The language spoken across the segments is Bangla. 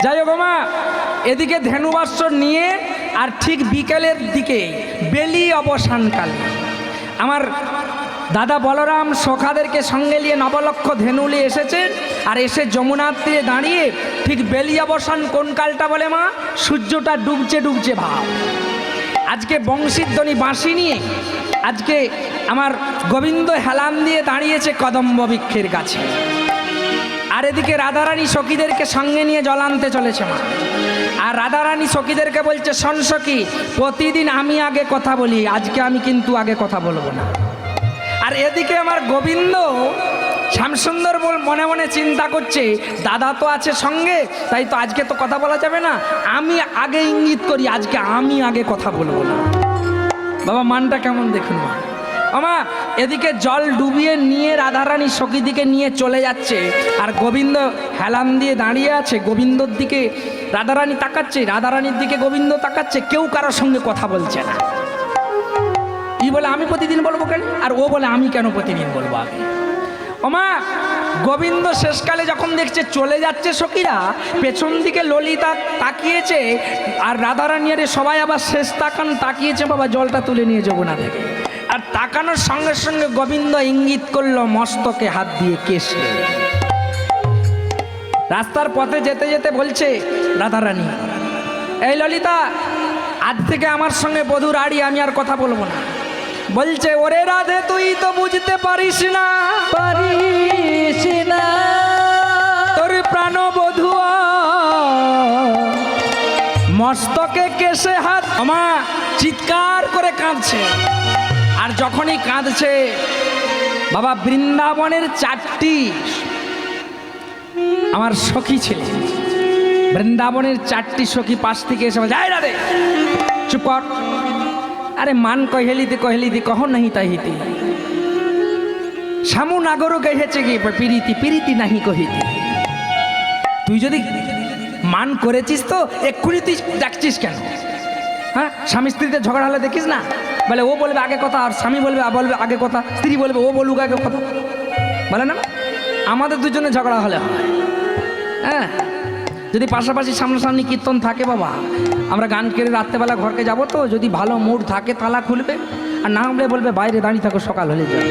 যাই হোক মা, এদিকে ধেনুবাস্ত্র নিয়ে আর ঠিক বিকেলের দিকে বেলি অবসানকালে আমার দাদা বলরাম সখাদেরকে সঙ্গে নিয়ে নবলক্ষ ধেনু নিয়ে এসেছেন। আর এসে যমুনার তীরে দাঁড়িয়ে ঠিক বেলি অবসান কোন কালটা বলে মা? সূর্যটা ডুবছে ডুবছে ভাব। আজকে বংশীধ্বনি বাঁশি নিয়ে আজকে আমার গোবিন্দ হেলান দিয়ে দাঁড়িয়েছে কদম্ব বৃক্ষের কাছে। আর এদিকে রাধারানী সখীদেরকে সঙ্গে নিয়ে জল আনতে চলেছে মা। আর রাধারানী সখীদেরকে বলছে, শোন সখী, প্রতিদিন আমি আগে কথা বলি, আজকে আমি কিন্তু আগে কথা বলবো না। আর এদিকে আমার গোবিন্দ শ্যামসুন্দর মনে মনে চিন্তা করছে, দাদা তো আছে সঙ্গে, তাই তো আজকে তো কথা বলা যাবে না, আমি আগে ইঙ্গিত করি, আজকে আমি আগে কথা বলবো না। বাবা মানটা কেমন দেখুন মা। আমা এদিকে জল ডুবিয়ে নিয়ে রাধারানী সখীদিকে নিয়ে চলে যাচ্ছে। আর গোবিন্দ হেলান দিয়ে দাঁড়িয়ে আছে। গোবিন্দর দিকে রাধারানী তাকাচ্ছে, রাধারানীর দিকে গোবিন্দ তাকাচ্ছে, কেউ কারোর সঙ্গে কথা বলছে না। ই বলে আমি প্রতিদিন বলবো কেন, আর ও বলে আমি কেন প্রতিদিন বলবো আগে। ওমা গোবিন্দ শেষকালে যখন দেখছে চলে যাচ্ছে সখীরা, পেছন দিকে ললিতা তাকিয়েছে, আর রাধারানী আরে সবাই আবার শেষ তাকিয়েছে বাবা জলটা তুলে নিয়ে যাবো না থেকে। আর তাকানোর সঙ্গে সঙ্গে গোবিন্দ ইঙ্গিত করলো মস্তকে হাত দিয়ে কেশে। রাস্তার পথে যেতে যেতে বলছে রাধারানী, এই ললিতা, আজ থেকে আমার সঙ্গে বধূর আড়ি, আমি আর কথা বলবো না। বলছে, ওরে রাধে, তুই তো বুঝতে পারিস না, তোর প্রাণ বধুয়া মস্তকে কেশে হাত। আমা চিৎকার করে কাঁদছে। আর যখনই কাঁদছে বাবা, বৃন্দাবনের 4টি আমার সখী ছিল, বৃন্দাবনের 4টি সখী পাশ থেকে এসে বলছে, এই রাধে চুপ কর, আরে মান কহেলিতে কহেলিতে কহ নাহি তাহিতি, সামু নাগরও গেহেছে কি পিরিতি পিরিতি নাহি কহিতি। তুই যদি মান করেছিস তো এক্ষুনি তুই ডাকছিস কেন? হ্যাঁ, স্বামী স্ত্রীতে ঝগড়া হলে দেখিস না, বলে ও বলবে আগে কথা, আর স্বামী বলবে আগে কথা, স্ত্রী বলবে ও বলুক আগে কথা, বলে না? আমাদের দুজনে ঝগড়া হলে হয়। হ্যাঁ, যদি পাশাপাশি সামনাসামনি কীর্তন থাকে বাবা, আমরা গান কেড়ে রাত্রেবেলা ঘরকে যাব, তো যদি ভালো মুড থাকে তালা খুলবে, আর না হলে বলবে বাইরে দাঁড়িয়ে থাকো, সকাল হলে যাবে।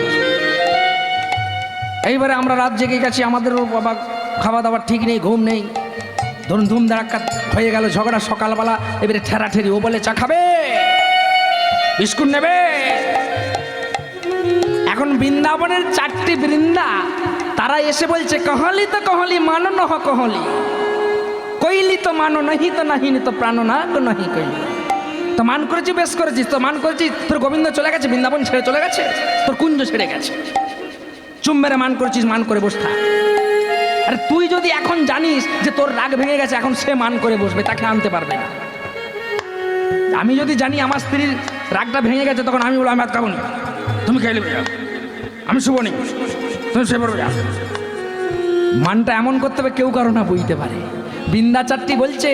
এইবারে আমরা রাত জেগে গেছি, আমাদেরও বাবা খাওয়া দাওয়ার ঠিক নেই, ঘুম নেই, ধরুন ধুম ধাক্কা হয়ে গেল ঝগড়া সকালবেলা। এবারে ঠেরাঠেরি, ও বলে চা খাবে, বিস্কুট নেবে। এখন বৃন্দাবনের 4টি বৃন্দা তারা এসে বলছে, কহলি তো কহলি মানো নহ কহলি, কইলি তো মানো নাহি তো নাহি তো প্রাণ না তো নাহি কইলি। তো মান করেছি, বেশ করেছিস, তো মান করেছিস, তোর গোবিন্দ চলে গেছে, বৃন্দাবন ছেড়ে চলে গেছে, তোর কুঞ্জ ছেড়ে গেছে, চুম মেরে মান করেছিস, মান করে বস থাক। আরে তুই যদি এখন জানিস যে তোর রাগ ভেঙে গেছে, এখন সে মান করে বসবে, তাকে আনতে পারবে না। আমি যদি জানি আমার স্ত্রীর রাগটা ভেঙে গেছে, তখন আমি বলবো আমি ভাত খাবো না, তুমি খেয়ে নেবে, আমি শুভ নেই, তুমি সে পড়বে। মানটা এমন করতে হবে কেউ কারো না বুঝতে পারে। বৃন্দা 4টি বলছে,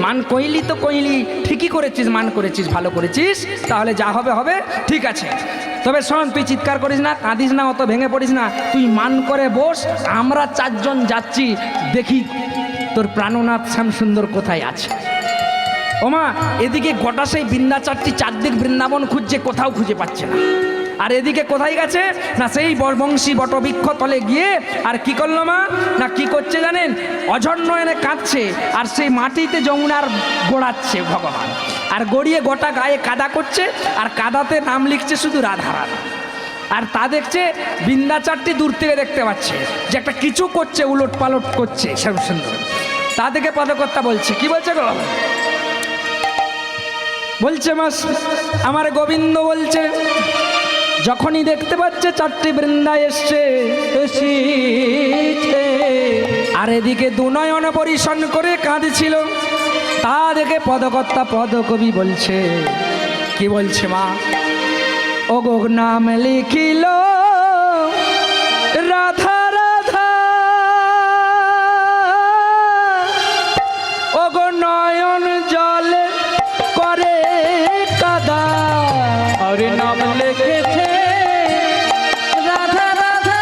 মান কইলি তো কইলি, ঠিকই করেছিস, মান করেছিস, ভালো করেছিস, তাহলে যা হবে হবে, ঠিক আছে। তবে শোন, তুই চিৎকার করিস না, কাঁদিস না, অত ভেঙে পড়িস না, তুই মান করে বস, আমরা 4 জন যাচ্ছি, দেখি তোর প্রাণনাথ শ্যামসুন্দর কোথায় আছে। ওমা এদিকে গোটা সেই বৃন্দা 4টি 4 দিক বৃন্দাবন খুঁজছে, কোথাও খুঁজে পাচ্ছে না। আর এদিকে কোথায় গেছে না, সেই বংশী বটবৃক্ষ তলে গিয়ে আর কি করলো মা, না কি করছে জানেন, অঝর্ণয়নে কাঁদছে, আর সেই মাটিতে যমুনার গোড়াচ্ছে ভগবান, আর গড়িয়ে গোটা গায়ে কাদা করছে, আর কাদাতে নাম লিখছে শুধু রাধা রাধা। আর তা দেখছে বৃন্দা 4টি দূর থেকে দেখতে পাচ্ছে যে একটা কিছু করছে, উলট পালট করছে শ্যামসুন্দর। তা দেখে পদকর্তা বলছে, কি বলছে গো, বলছে মাস আমার গোবিন্দ বলছে, যখনই দেখতে পাচ্ছে 4টি বৃন্দা এসছে, আর এদিকে দুনয়ন পরিশন করে কাঁদছিল, তা দেখে পদকর্তা পদকবি বলছে, কি বলছে মা, ও গো নাম লিখিল রাধা রাধা, ও গো নয়ন জলে করে কাদা, আরে নাম লিখেছে রাধা রাধা,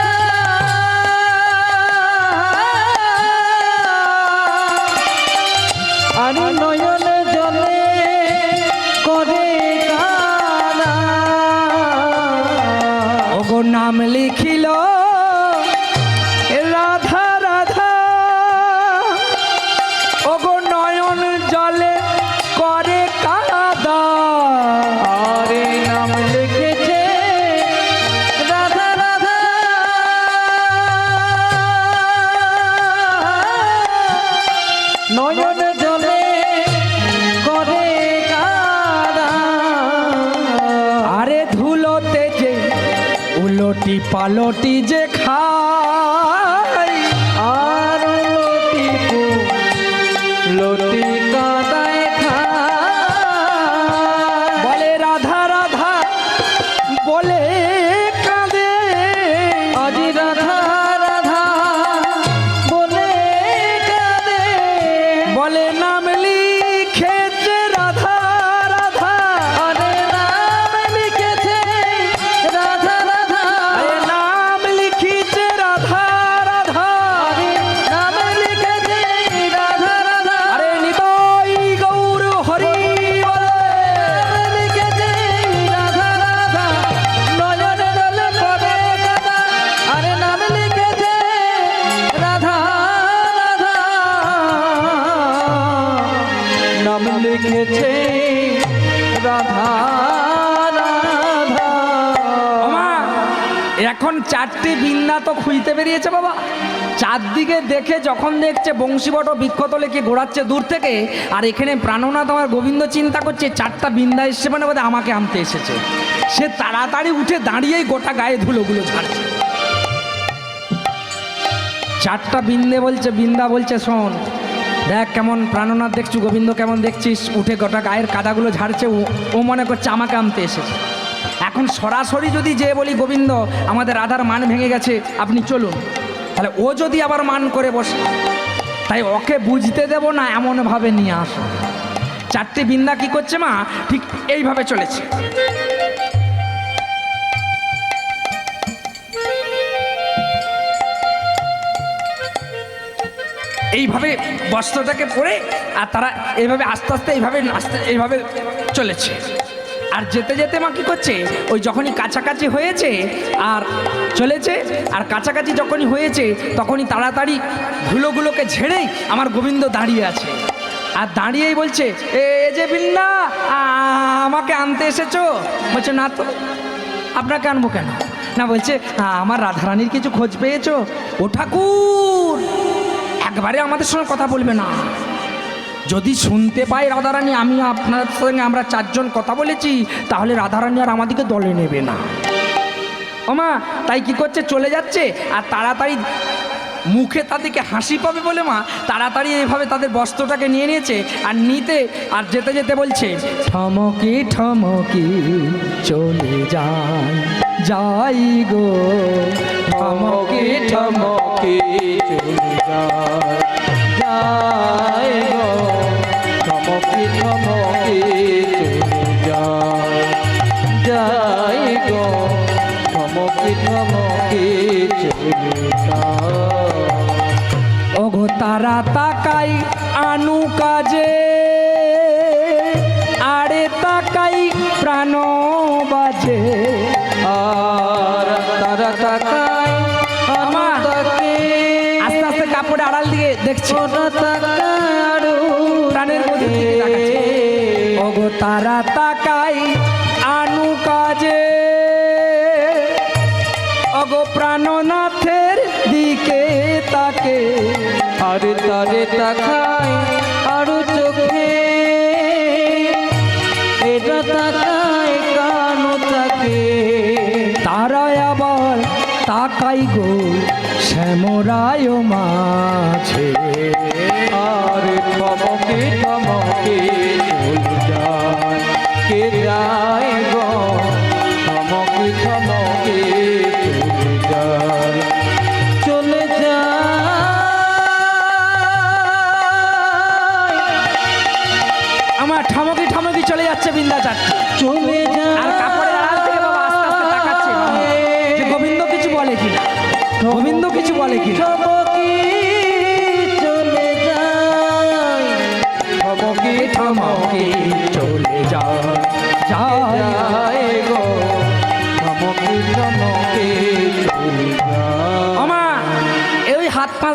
আর নয়নে জলে করে কানা ওগো নাম লিখিল রাধা রাধা, ওগো নয়ন জলে করে কাদা। আরে নাম লিখেছে রাধা রাধা, নয়ন জলে করে কাদা। আরে ধুলোতে যে উলটি পালটি যে খাই, আর লটি কাদায় খায়। বলে রাধা রাধা বলে কাঁদে, আজ রাধা রাধা বলে কাঁদে। বলে নাম লিখেছে রাধা রাধা, আরে নাম লিখেছে রাধা রাধা, আরে নাম লিখিছে রাধা রাধা, আরে নাম লিখেছে রাধা রাধা। আরে নিতাই গৌর হরি বলে। নাম লিখেছে রাধা রাধা, নয়ন জলে করে কাদা। আরে নাম লিখেছে রাধা রাধা, নাম লিখেছে রাধা রাধা। ওমা, এখন চারটি বিন্যা তো খুঁজতে বেরিয়েছে বাবা। চারদিকে দেখে যখন দেখছে বংশীবট বৃক্ষতলে কি ঘোরাচ্ছে দূর থেকে, আর এখানে প্রাণনাথ আমার গোবিন্দ চিন্তা করছে চারটা বিন্দা এসছে মানে বোধহয় আমাকে আনতে এসেছে। সে তাড়াতাড়ি উঠে দাঁড়িয়েই গোটা গায়ে ধুলোগুলো ঝাড়ছে। চারটা বিন্দে বলছে, বিন্দা বলছে শোন দেখ কেমন প্রাণনাথ দেখছু, গোবিন্দ কেমন দেখছিস, উঠে গোটা গায়ের কাদাগুলো ঝাড়ছে। ও মনে করছে আমাকে আনতে এসেছে। এখন সরাসরি যদি যে বলি গোবিন্দ আমাদের রাধার মান ভেঙে গেছে আপনি চলুন, তাহলে ও যদি আবার মান করে বসে, তাই ওকে বুঝতে দেব না, এমনভাবে নিয়ে আসো। চারটি বিন্দা কি করছে মা, ঠিক এইভাবে চলেছে। এইভাবে বস্ত্রটাকে পরে আর তারা এইভাবে আস্তে আস্তে এইভাবে চলেছে। আর যেতে যেতে মা কি করছে, ওই যখনই কাছাকাছি হয়েছে আর চলেছে, আর কাছাকাছি যখনই হয়েছে তখনই তাড়াতাড়ি ধুলোগুলোকে ঝেড়েই আমার গোবিন্দ দাঁড়িয়ে আছে। আর দাঁড়িয়েই বলছে এ যে বিন্না আমাকে আনতে এসেছো? বলছে না তো, আপনাকে আনবো কেন? না বলছে আমার রাধারানীর কিছু খোঁজ পেয়েছো? ও ঠাকুর একবারে আমাদের সঙ্গে কথা বলবে না, যদি শুনতে পাই রাধারানী আমি আপনার সঙ্গে আমরা চারজন কথা বলেছি তাহলে রাধারানী আর আমাদেরকে দলে নেবে না। ওমা তাই কি করছে, চলে যাচ্ছে আর তাড়াতাড়ি মুখে তাদেরকে হাসি পাবে বলে মা তাড়াতাড়ি এইভাবে তাদের বস্ত্রটাকে নিয়ে নিয়েছে। আর নিতে আর যেতে যেতে বলছে ঠমকি ঠমকি চলে যাই যাই গো, ঠমকি ঠমকি চলে যায় যায় গো, থমকি থমকি চলে যায় যায় গো, থমকি থমকি চলে যায়। ওগো তারা তাকাই আনু কাজে, আরে তাকাই প্রাণ বাজে। আর তারা তাকায় আমার আস্তে আস্তে কাপড়ে আড়াল দিয়ে দেখছি প্রাণের মধ্যে দিকে তাকাচ্ছে। ওগো তারা তাকাই আনু কাজে, ওগো প্রাণনাথের দিকে তাকে। আরে তারে তাকায় আরো চোখে, এটা তাকায় কানো তাকে। তারা আবার তাকাই গো শ্যামরায় মাঝে। আরে থমকে থমকে চলে যায় কে যায় গো, থমকে থমকে চলে যায় চলে যায়। আমার ঠমকি ঠমকি চলে যাচ্ছে বিন্দা চারটি, চলে যায় আর কাপড়ের আড়াল থেকে বাবা আস্তে আস্তে তাকাচ্ছে যে গোবিন্দ কিছু বলে কিনা, গোবিন্দ কিছু বলে কিনা। থমকি চলে যায়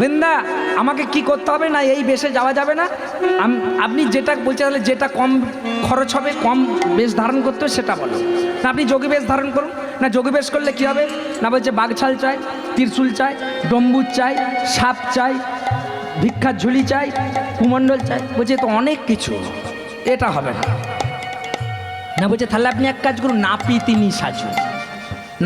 বৃন্দা আমাকে কি করতে হবে না এই বেশে যাওয়া যাবে না? আপনি যেটা বলছেন তাহলে যেটা কম খরচ হবে, কম বেশ ধারণ করতে হবে সেটা বলো না। আপনি যোগী বেশ ধারণ করুন না। যোগী বেশ করলে কী হবে না? বলছে বাঘছাল চাই, ত্রিশূল চাই, ডম্বুর চাই, সাপ চাই, ভিক্ষার ঝুলি চাই, কুমণ্ডল চাই। বলছে তো অনেক কিছু, এটা হবে না। না বলছে তাহলে আপনি এক কাজ করুন, নাপিতিনি সাজুন।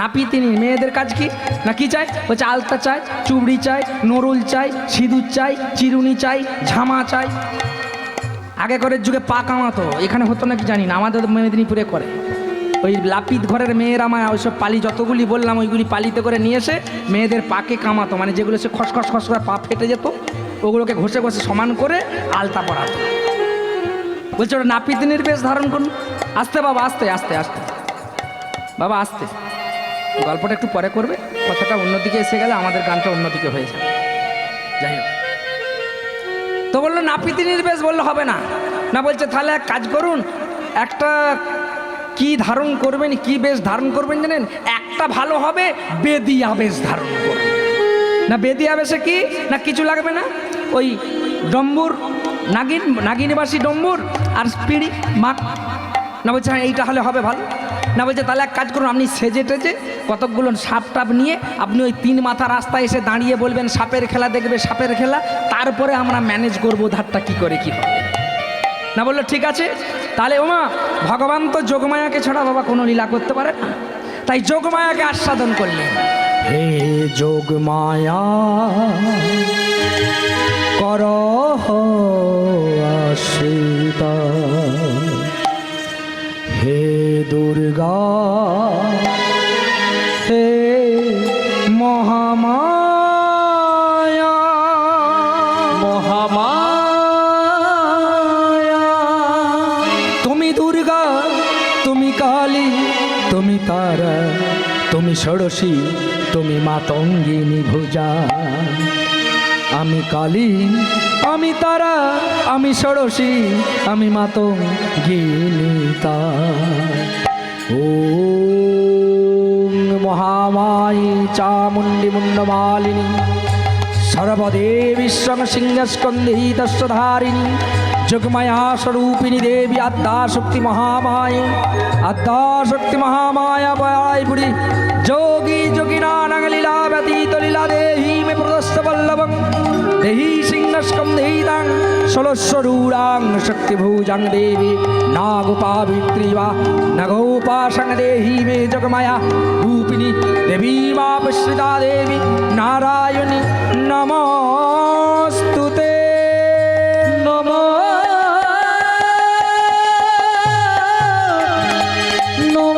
নাপিতিনি মেয়েদের কাজ কি না কি চাই? বলছে আলতা চাই, চুবড়ি চাই, নরুল চাই, সিঁদুর চাই, চিরুনি চাই, ঝামা চাই। আগেকারের যুগে পা কামাতো, এখানে হতো নাকি জানি না, আমাদের মেদিনীপুরে করে। ওই লাপিত ঘরের মেয়েরা আমার ওইসব পালি যতগুলি বললাম ওইগুলি পালিতে করে নিয়ে এসে মেয়েদের পাকে কামাতো, মানে যেগুলো সে খসখস খস করে পা ফেটে যেত ওগুলোকে ঘষে ঘষে সমান করে আলতা পরাতো। বলছে ওটা নাপিতিনির বেশ ধারণ করুন। আস্তে বাবা, আস্তে আস্তে আস্তে বাবা, আস্তে। গল্পটা একটু পরে করবে, কথাটা অন্যদিকে এসে গেলে আমাদের গানটা অন্যদিকে হয়ে যাবে। যাই হোক, তো বললো নাপিতিনির বেশ, বললো হবে না। না বলছে তাহলে এক কাজ করুন, একটা কি ধারণ করবেন, কি বেশ ধারণ করবেন জানেন? একটা ভালো হবে, বেদিয়া বেশ ধারণ করবেন। না বেদিয়া বেশে কি না কিছু লাগবে না, ওই ডম্বুর নাগিনীবাসী ডম্বুর আর পিড়ি মাক। না বলছে হ্যাঁ এইটা হলে হবে ভালো। না বলছে তাহলে এক কাজ করুন, আপনি সেজে টেজে কতকগুলো সাপ টাপ নিয়ে আপনি ওই 3 মাথা রাস্তায় এসে দাঁড়িয়ে বলবেন সাপের খেলা দেখবে, সাপের খেলা, তারপরে আমরা ম্যানেজ করবো ধারটা কি করে কি হবে। না বললো ঠিক আছে। তাহলে ওমা ভগবান তো যোগমায়াকে ছাড়া বাবা কোনো লীলা করতে পারে না, তাই যোগমায়াকে আস্বাদন করলেন। হে যোগমায়া কর আশীর্বাদ, হে দুর্গা হে মহামায়া, মহামায়া তুমি দুর্গা, তুমি কালী, তুমি তারা, তুমি ষোড়শী, তুমি মাতঙ্গিনী ভুজা। আমি কালী, আমি তারা, আমি ষোড়শী, আমি মাতঙ্গিনী তা। ওম মহামায়ী চামুণ্ডী মুণ্ডমালিনী সর্বদেবী সিংহস্কন্ধীতস্বধারিণী যোগমায়া স্বরূপিণী দেবী আদ্যাশক্তি মহামায়া, আদ্যাশক্তি মহামায়া বড়াই বুড়ি যোগী যোগিনাং লীলা ব্যতীত লীলা দেহি মে প্রদস্ত বল্লভং দেহি সিংহস্কন্ধীতাং ষোলস্বরূঢ়াং শক্তিভুজাং দেবী নাগোপাভিত্রী বা নগোপাসং দেহি মে যোগমায়া রূপিণী দেবী মাপশ্রিতা দেবী নারায়ণী নমস্তুতে। নমো নমো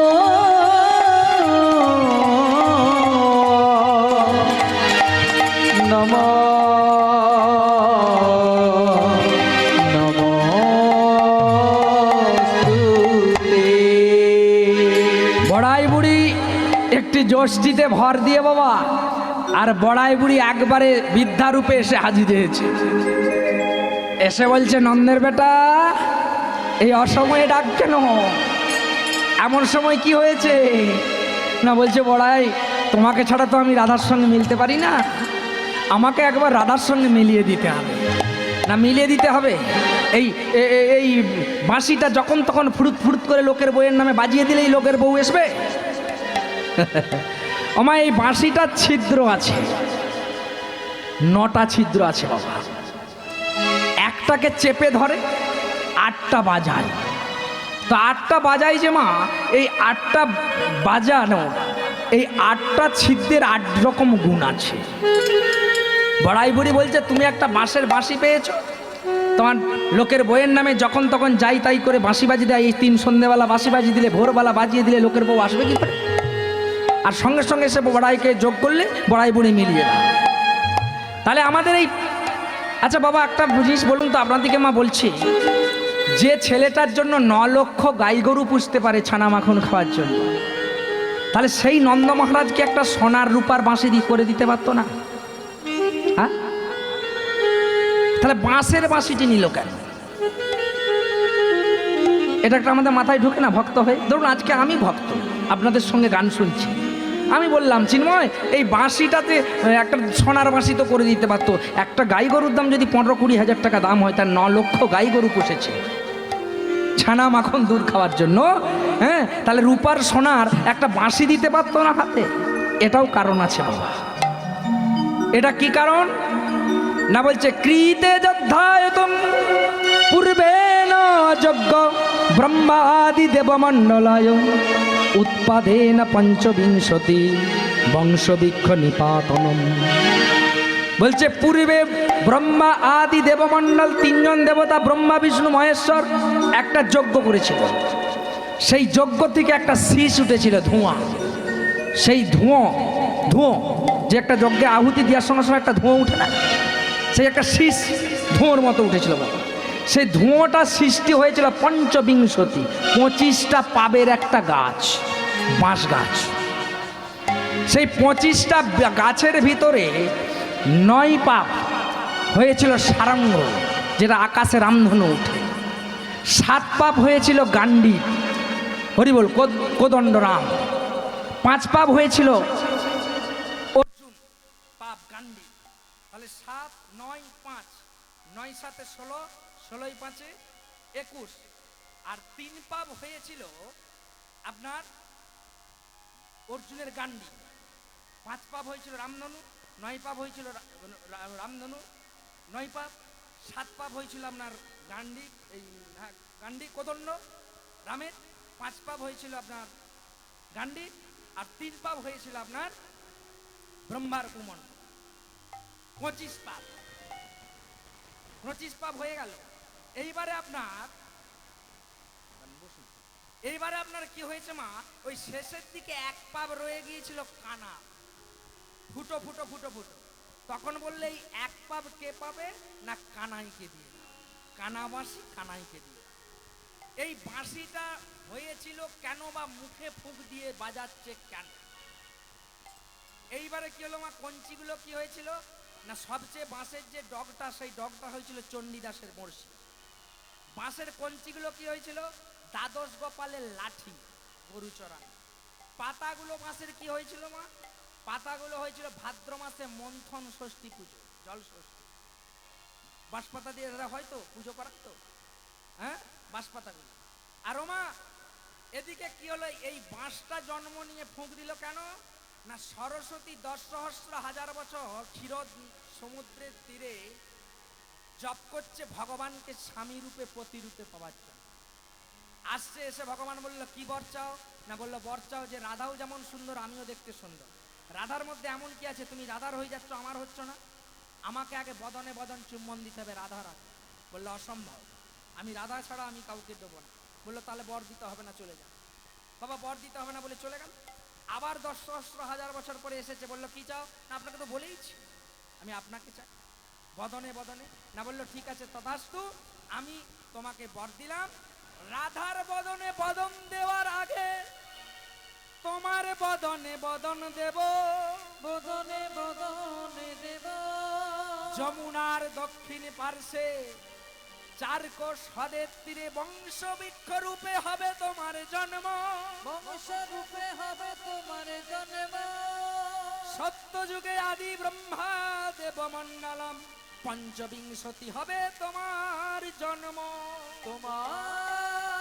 নমো বড়াই বুড়ি একটি যষ্টিতে ভর দিয়ে বাবা, আর বড়াই বুড়ি একবারে বৃদ্ধারূপে এসে হাজির হয়েছে। এসে বলছে নন্দের বেটা এই অসময়ে ডাক কেন, এমন সময় কি হয়েছে? না বলছে বড়াই তোমাকে ছাড়া তো আমি রাধার সঙ্গে মিলতে পারি না, আমাকে একবার রাধার সঙ্গে মিলিয়ে দিতে হবে। না মিলিয়ে দিতে হবে, এই এই বাঁশিটা যখন তখন ফুরুত ফুরুত করে লোকের বউয়ের নামে বাজিয়ে দিলেই লোকের বউ আসবে? আমার এই বাঁশিটার ছিদ্র আছে, 9টা ছিদ্র আছে বাবা। একটাকে চেপে ধরে 8টা বাজায়, তো 8টা বাজাই যে মা, এই 8টা বাজানো, এই 8টা ছিদ্রের 8 রকম গুণ আছে। বড়াই বুড়ি বলছে তুমি একটা বাঁশের বাঁশি পেয়েছো, তোমার লোকের বইয়ের নামে যখন তখন যাই তাই করে বাঁশি বাজি দেয়, এই 3 সন্ধ্যেবেলা বাঁশি বাজি দিলে, ভোরবেলা বাজিয়ে দিলে লোকের বউ আসবে কি করে? আর সঙ্গে সঙ্গে সে বড়াইকে যোগ করলে বড়াই বুড়ি মিলিয়ে দেয়। তাহলে আমাদের এই, আচ্ছা বাবা একটা জিনিস বলুন তো আপনাদেরকে মা বলছি, যে ছেলেটার জন্য 9 লক্ষ গাই গরু পুষতে পারে ছানা মাখন খাওয়ার জন্য, তাহলে সেই নন্দ মহারাজকে একটা সোনার রূপার বাঁশি করে দিতে পারতো না? হ্যাঁ, তাহলে বাঁশের বাঁশিটি নিল কেন? এটা একটা আমাদের মাথায় ঢুকে না ভক্ত হয়ে। ধরুন আজকে আমি ভক্ত, আপনাদের সঙ্গে গান শুনছি, আমি বললাম চিন্ময় এই বাঁশিটাতে একটা সোনার বাঁশি তো করে দিতে পারতো। একটা গাই গরুর দাম যদি 15-20 হাজার টাকা দাম হয়, তার 9 লক্ষ গাই গরু পুষেছে ছানা মাখন দুধ খাওয়ার জন্য। হ্যাঁ, তাহলে রূপার সোনার একটা বাঁশি দিতে পারতো না হাতে? এটাও কারণ আছে বাবা। এটা কি কারণ না, বলছে কৃতে যদ্ধায়তম পূর্বে না যজ্ঞ ব্রহ্মাদি দেবমণ্ডলায় উৎপাদেন পঞ্চবিংশতি বংশবৃক্ষ নিপাতনম। বলছে পূর্বে ব্রহ্মা আদি দেবমণ্ডল, 3 জন দেবতা ব্রহ্মা বিষ্ণু মহেশ্বর একটা যজ্ঞ করেছিল। সেই যজ্ঞ থেকে একটা শীষ উঠেছিল, ধোঁয়া। সেই ধোঁয়া যে একটা যজ্ঞে আহুতি দেওয়ার সঙ্গে সঙ্গে একটা ধোঁয়া উঠে না, সেই একটা শীষ ধোঁয়ার মতো উঠেছিল বাবা। সেই ধোঁয়াটা সৃষ্টি হয়েছিল পঞ্চবিংশতি, 25টা পাবের একটা গাছ, বাঁশ গাছ। সেই 25টা গাছের ভিতরে 9 পাপ হয়েছিল সারঙ্গ, যেটা আকাশে রামধনু উঠে। 7 পাপ হয়েছিল গান্ডি, হরিবল কোদণ্ডরাম। 5 পাপ হয়েছিল অর্জুন, পাপ গান্ডি। তাহলে 7, 9, 5, 9 7 16, 16 5 21। আর 3 পাপ হয়েছিল আপনার অর্জুনের গান্ডি। 5 পাপ হয়েছিল রামধনু, 9 পাপ হয়েছিল রামধনু 9 পাপ, 7 পাপ হয়েছিল আপনার গান্ডি, এই গান্ডি কোদণ্ড রামের। 5 পাপ হয়েছিল আপনার গান্ডি, আর 3 পাপ হয়েছিল আপনার ব্রহ্মার কুমণ্ড। 25 পাপ, 25 পাপ হয়ে গেল। এইবারে আপনার কি হয়েছে মা, ওই শেষের দিকে 1 পাপ রয়ে গিয়েছিল কানা, ফুটো ফুটো ফুটো ফুটো। তখন বললে এই 1 পাপ কে পাবে না, কানাইকে দিয়ে, কানা বাঁশি কানাইকে দিয়ে। এই বাঁশিটা হয়েছিল কেন, বা মুখে ফুঁক দিয়ে বাজাচ্ছে কেন? এইবারে কি হলো মা, কঞ্চিগুলো কি হয়েছিল না, সবচেয়ে বাঁশের যে ডগটা, সেই ডগটা হয়েছিল চণ্ডীদাসের বর্ষি। বাঁশের কঞ্চিগুলো কি হয়েছিল, দ্বাদশ গোপালের লাঠি, গরু চড়ানো। পাতাগুলো বাঁশের কি হয়েছিল মা, পাতাগুলো হয়েছিল ভাদ্র মাসে মন্থন ষষ্ঠী পুজো, জল ষষ্ঠী। বাঁশপাতা দিয়ে হয়তো পুজো করাতো, হ্যাঁ বাঁশপাতাগুলো। আর মা এদিকে কি হলো, এই বাঁশটা জন্ম নিয়ে ফুঁক দিল কেন না, সরস্বতী 10 সহস্র হাজার বছর ক্ষীর সমুদ্রের তীরে জপ করছে ভগবানকে স্বামী রূপে প্রতিরূপে পাওয়ার জন্য। আসছে, এসে ভগবান বলল কি বর চাও না, বললো বর চাও যে রাধাও যেমন সুন্দর আমিও দেখতে সুন্দর। রাধার মধ্যে এমন কি আছে, তুমি রাধার হয়ে যাচ্ছ, আমার হচ্ছ না? আমাকে আগে বদনে বদন চুম্বন দিতে হবে রাধার আগে। বললো অসম্ভব, আমি রাধা ছাড়া আমি কাউকে দেবো না। বললো তাহলে বর দিতে হবে না, চলে যাও। বাবা বর দিতে হবে না বলে চলে গেল। আবার 10 সহস্র হাজার বছর পরে এসেছে, বললো কি চাও না, আপনাকে তো বলেইছি আমি আপনাকে চাই বদনে বদনে। না বললো ঠিক আছে তথাস্তু, আমি তোমাকে বর দিলাম। রাধার বদনে বদন দেওয়ার আগে তোমার বদনে বদন দেব, বদনে বদনে দেব। যমুনার দক্ষিণ পার্শ্বে 4 কোষ হ্রদের তীরে বংশবৃক্ষ রূপে হবে তোমার জন্ম, বংশ রূপে হবে তোমার জন্ম। সত্য যুগে আদি ব্রহ্মা দেবমণ্ডলম, পঞ্চবিংশতি হবে তোমার জন্ম। তোমার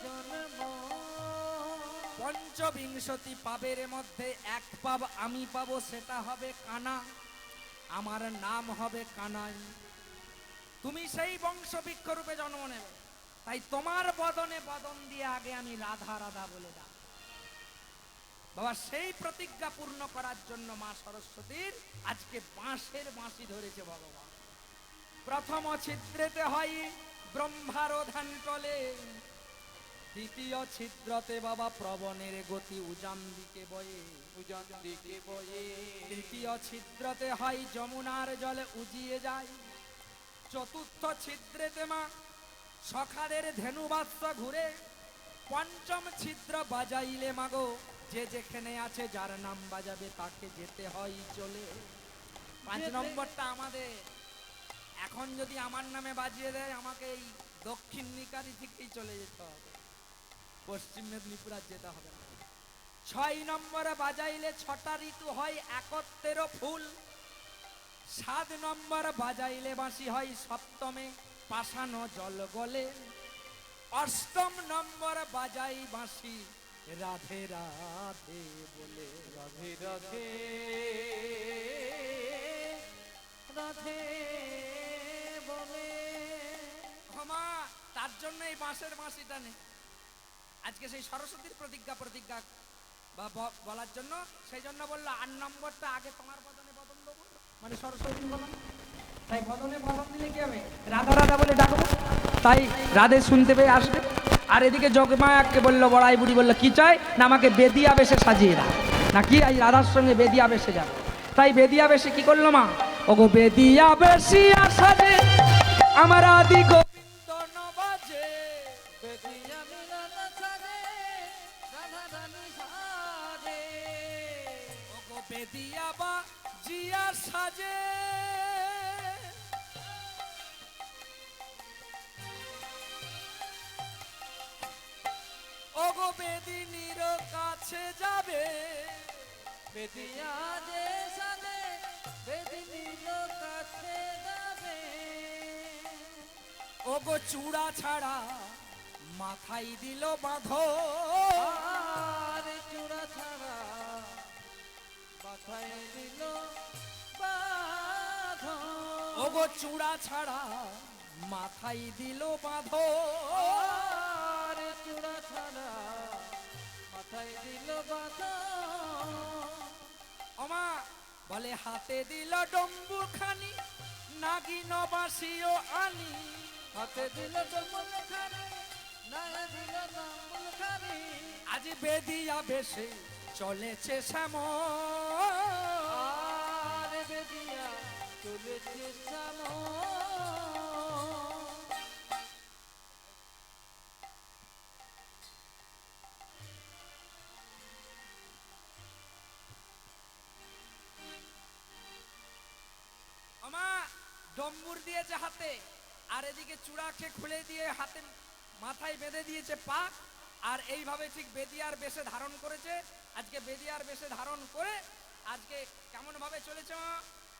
জন্ম। পঞ্চবিংশতি পাবের মধ্যে 1 পাব আমি পাবো, সেটা হবে কানা, আমার নাম হবে কানাই। তুমি সেই বংশবৃক্ষ রূপে জন্ম নেবে, তাই তোমার বদনে বদন দিয়ে আগে আমি রাধা রাধা বলে ডাক। বাবা সেই প্রতিজ্ঞা পূর্ণ করার জন্য মা সরস্বতীর আজকে বাঁশের বাঁশি ধরেছে ভগবান। প্রথম ছিদ্রেতে হয় ব্রহ্মারোধান টলে, দ্বিতীয় ছিদ্রতে বাবা প্রবণের গতি উজান দিকে বয়ে, উজান দিকে বয়ে। তৃতীয় ছিদ্রতে হয় যমুনার জলে উজিয়ে যায়, চতুর্থ ছিদ্রেতে মা সখাদের ধেনুবাস্য ঘুরে, পঞ্চম ছিদ্র বাজাইলে মাগো যে যেখানে আছে যার নাম বাজাবে তাকে যেতে হয় চলে। 5 নম্বরটা আমাদের। এখন যদি আমার নামে বাজিয়ে দেয়, আমাকে এই দক্ষিণ নিকারি থেকেই চলে যেতে হবে, পশ্চিম মেদিনীপুর আর যেতে হবে না। 6 নম্বরে বাজাইলে 6টা ঋতু হয় একত্রের ফুল। 7 নম্বর বাজাইলে বাঁশি হয় সপ্তমে পাষাণ জল গলে। 8ম নম্বর বাজাই বাঁশি রাধে রাধে বলে। রাধে রাধে রাধে বলে। ক্ষমা, তার জন্য এই বাঁশের বাঁশিটা নেই। আজকে সেই সরস্বতীর প্রতিজ্ঞা বা বলার জন্য, সেই জন্য বললো 8 নম্বরটা আগে তোমার বদনে বদন দেবো, মানে সরস্বতী বদন। তাই বদনে বদন দিলে কি হবে? রাধা রাধা বলে ডাকবো, তাই রাধে শুনতে পেয়ে আসবে। আর এদিকে যোগমায়াকে বললো, বড়াই বুড়ি বললো কি চাই না, আমাকে বেদিয়া বেশে সাজিয়ে দাও, নাকি এই রাধার সঙ্গে বেদিয়া বেশে যাবে। তাই বেদিয়া বেশে কি করলো মা, ওগো বেদিয়া বেশিয়া সাজে আমার আদি গোবিন্দ নবাজে। বেদিয়া মিলন সাজে রাধা রানী সাজে। ওগো বেদিয়া বা জিয়া সাজে, ওগো বেদিনীর কাছে যাবে। বেদিয়া যে সাজে বেদিনীর কাছে যাবে। ওগো চূড়া ছাড়া মাথায় দিল বাঁধো। আর চূড়া ছাড়া মাথায় দিল বাঁধন। ওগো চূড়া ছাড়া মাথায় দিল বাঁধো। আর চূড়া ছাড়া মাথায় দিল বাঁধন। ওমা বলে হাতে দিল ডম্বু খানি, নাগিন বাঁশিও আনি। হাতে দিল ডমরু খানি, নাগে দিল ডমরু খানি। আজ বেদিয়া বেশে চলেছে শ্যাম। আর বেদিয়া চলেছে শ্যাম। আমা ডম্বুর দিয়েছে হাতে, আর এদিকে চূড়াকে খুলে দিয়ে হাতে মাথায় বেঁধে দিয়েছে পাক। আর এইভাবে ঠিক বেদিয়ার বেশে ধারণ করেছে। আজকে বেদিয়ার বেশে ধারণ করে আজকে কেমন ভাবে চলেছে মা,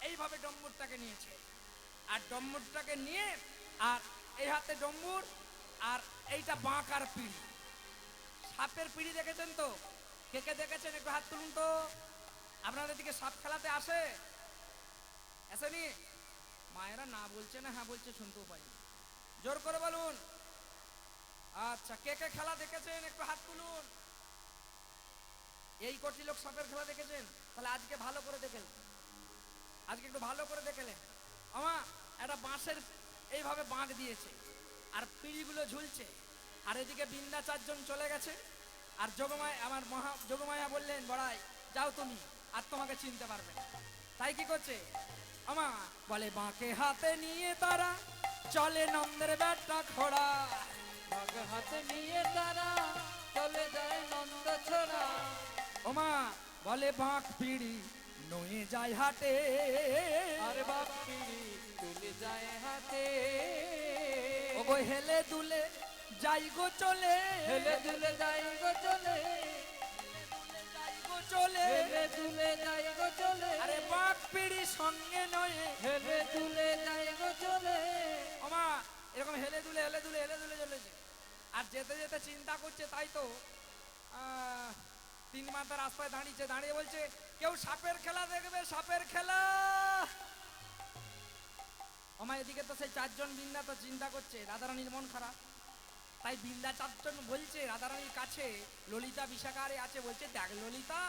এইভাবে ডম্বুরটাকে নিয়েছে। আর ডম্বুরটাকে নিয়ে, আর এই হাতে ডম্বুর, আর এইটা বাঁকার পিড়ি, সাপের পিড়ি দেখেছেন তো? কে কে দেখেছেন একটু হাত তুলুন তো। আপনাদের দিকে সাপ খেলাতে আসেনি? মায়েরা না বলছে না হ্যাঁ বলছে, শুনতেও পাই, জোর করে বলুন। আচ্ছা, কে কে খেলা দেখেছেন একটু হাত তুলুন। এই কটি লোক সাপের খেলা দেখেছেন, তাহলে আজকে ভালো করে দেখেন, আজকে একটু ভালো করে দেখেলেন। আমা একটা বাঁশের এইভাবে বাঁক দিয়েছে, আর পিঁড়িগুলো ঝুলছে। আর এদিকে বিন্দাচার্জন চলে গেছে। আর যোগমায়া, আমার যোগমায়া বললেন, বড়াই যাও তুমি, আর তোমাকে চিনতে পারবে না। তাই কি করছে আমা, বলে বাঁকে হাতে নিয়ে তারা চলে নন্দের বেটা ঘোড়া। বাঘ হাতে নিয়ে তারা চলে যায় নন্দ ছোড়া। ওমা বলে বাঁক পিড়ি নয়ে যায় হাটে। আর বাপ পিড়ি চলে যায় হাতে। ওগো হেলে দুলে যাই গো চলে, হেলে দুলে যাই গো চলে। যাই গো চলে। হেলে দুলে যাই গো চলে। আরে বাঁক পিড়ি সঙ্গে নয়ে, হেলে দুলে যাই গো চলে। ওমা এরকম হেলে দুলে চলেছে। আর যেতে যেতে চিন্তা করছে, তাই তো 3 মাথা রাস্তায় দাঁড়িয়ে বলছে, কেউ সাপের খেলা দেখবে, সাপের খেলা। ওমা এদিকে তো সেই 4 জন বিন্দা তো চিন্তা করছে, রাধারানীর মন খারাপ। তাই বিন্দা 4 জন বলছে রাধারানীর কাছে, ললিতা বিশাখারে আছে, বলছে দেখ ললিতা,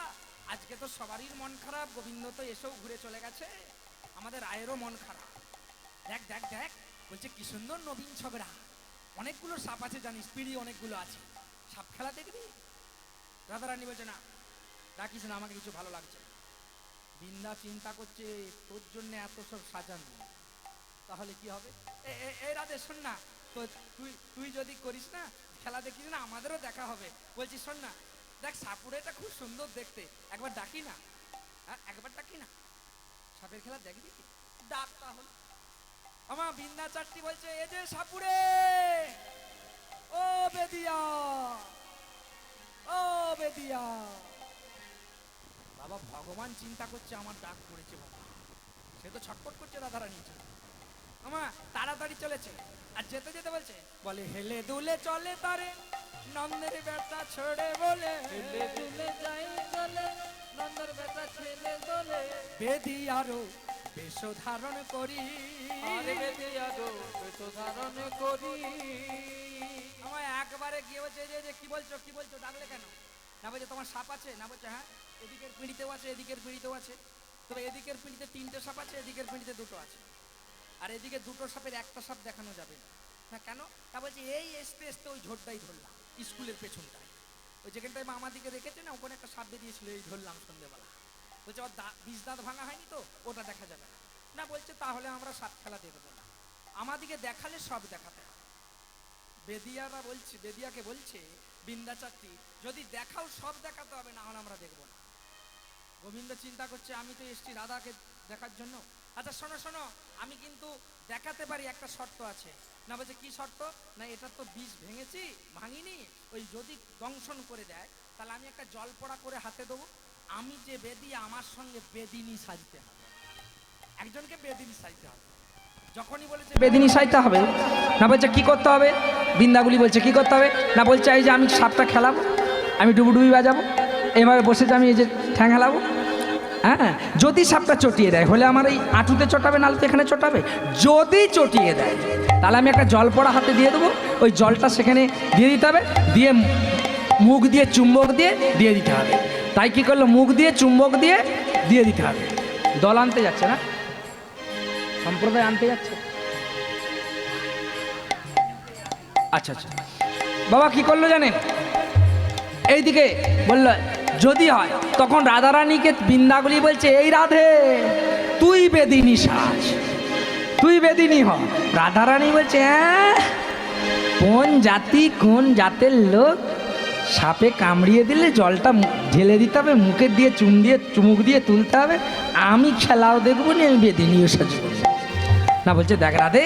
আজকে তো সবারই মন খারাপ, গোবিন্দ তো এসেও ঘুরে চলে গেছে, আমাদের রায়েরও মন খারাপ। দেখ দেখ দেখ, বলছে কি সুন্দর নবীন ঝগড়া, অনেকগুলো সাপ আছে জানিস, পিড়ি অনেকগুলো আছে, সাপ খেলা দেখবি? রাধারানী বলছে না, ডাকিস না, আমাকে কিছু ভালো লাগছে। বিন্দা চিন্তা করছে, তোর জন্য এত সব সাজানো, তাহলে কি হবে? এই রাধে শোন না, তো তুই যদি করিস না, খেলা দেখিস না, আমাদেরও দেখা হবে। বলছি শোন না, দেখ সাপুরেটা খুব সুন্দর দেখতে, একবার ডাকি না? হ্যাঁ একবার ডাকি না, সাপের খেলা দেখবি কি? ডাক তাহলে। আমার বিন্দা চারটি বলছে, এ যে সাপুরে, ও বেদিয়া, ও বেদিয়া, বাবা ভগবান চিন্তা করছে আমার ডাক পড়েছে বাবা, সে তো ছটফট করছে রাধারানী আমা তাড়াতাড়ি চলেছে। আর যেতে যেতে বলছে বলে হেলে দুলে চলে তারে নন্দের বেটা ছেড়ে বলে হেলে দুলে যাই চলে নন্দর বেটা ছেলে দোলে বেদি আরো বেশ ধারণ করি আরে বেদে আদো বেশ ধারণ করি। আমায় একবারে গিয়ে বলছে যে কি বলছো কি বলছো ডাকলে কেন? না বলছে তোমার সাপ আছে? না বলছে হ্যাঁ এদিকের পিঁড়িতেও আছে এদিকের পিঁড়িতেও আছে। তবে এদিকের পিঁড়িতে 3টে সাপ আছে, এদিকের পিঁড়িতে 2টো আছে। আর এদিকে 2টো সাপের একটা সাপ দেখানো যাবে না। না কেন? তা বলছে এই আসতে আসতে ওই ঝোড়টাই ধরলাম স্কুলের পেছনটায়, ওই যেখানটায় মা আমার দিকে রেখেছে না, ওখানে একটা সাপ বেরিয়েছিল, এই ধরলাম সন্ধ্যেবেলা। বলছে ওর বীজ দাঁত ভাঙা হয়নি তো, ওটা দেখা যাবে না। না বলছে তাহলে আমরা সাপ খেলা দেখবো না, আমাদিকে দেখালে সব দেখাতে হবে। বেদিয়ারা বলছে, বেদিয়াকে বলছে বিন্দাচারটি যদি দেখাও সব দেখাতে হবে, না হলে আমরা দেখবো না। গোবিন্দ চিন্তা করছে আমি তো এসছি রাধাকে দেখার জন্য। আচ্ছা শোনো শোনো, আমি কিন্তু দেখাতে পারি, একটা শর্ত আছে। না বলছে কি শর্ত? না এটা তো বীজ ভেঙেছি ভাঙিনি, ওই যদি দংশন করে দেয় তাহলে আমি একটা জল পড়া করে হাতে দেবো। আমি যে বেদি আমার সঙ্গে বেদিনী সাজতে হবে, একজনকে বেদিনী সাজতে হবে। যখনই বলেছে বেদিনী সাজতে হবে, না বলছে কি করতে হবে? বিন্দাগুলি বলছে কি করতে হবে? না বলছে এই যে আমি সাপটা খেলাবো, আমি ডুবুডুবি বাজাবো, এভাবে বসেছে আমি এই যে ঠ্যাং হেলাবো। হ্যাঁ, যদি সাপটা চটিয়ে দেয় হলে আমার এই আঁটুতে চটাবে, নাহলে তো এখানে চটাবে। যদি চটিয়ে দেয় তাহলে আমি একটা জল পড়া হাতে দিয়ে দেবো, ওই জলটা সেখানে দিয়ে দিতে হবে, দিয়ে মুখ দিয়ে চুম্বক দিয়ে দিতে হবে। তাই কি করলো? মুখ দিয়ে চুম্বক দিয়ে দিতে হবে। দল আনতে যাচ্ছে না, সম্প্রদায় আনতে যাচ্ছে। আচ্ছা আচ্ছা, বাবা কি করলো জানেন? এইদিকে বলল যদি হয়, তখন রাধারানীকে বিন্দাগুলি বলছে এই রাধে তুই বেদিনী সাজ, তুই বেদিনী হ। রাধারানী বলছে হ্যাঁ, কোন জাতি কোন জাতের লোক, সাপে কামড়িয়ে দিলে জলটা ঢেলে দিতে হবে, মুখে দিয়ে চুমুক দিয়ে তুলতে হবে, আমি খেলাও দেখবো না, আমি বেদিনীও সাজবো না। বলছে দেখ রাধে,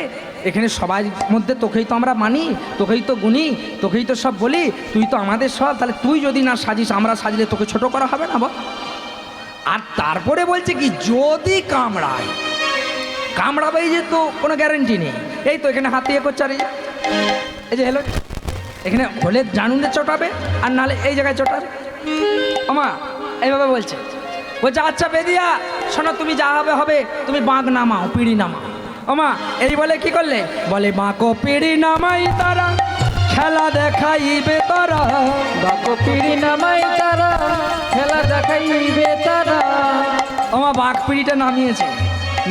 এখানে সবার মধ্যে তোকেই তো আমরা মানি, তোকেই তো গুনি, তোকেই তো সব বলি, তুই তো আমাদের সব, তাহলে তুই যদি না সাজিস আমরা সাজলে তোকে ছোট করা হবে না বল। আর তারপরে বলছে কি যদি কামড়াবে যে তো কোনো গ্যারেন্টি নেই। এই তো এখানে হাত দিয়ে করছে, আর এই যে হলো এখানে হলে জানুনে চটাবে, আর নাহলে এই জায়গায় চটাবে। ওমা এইভাবে বলছে আচ্ছা বেদিয়া শোনো, তুমি যা হবে হবে, তুমি বাঁক নামাও, পিড়ি নামাও। ওমা এই বলে কি করলে? বলে বাঁকো পিড়ি নামাই তারা খেলা দেখাইবে তারা, বাঁকো পিড়ি নামাই তারা খেলা দেখাইবে তারা। ওমা বাঁক পিড়িটা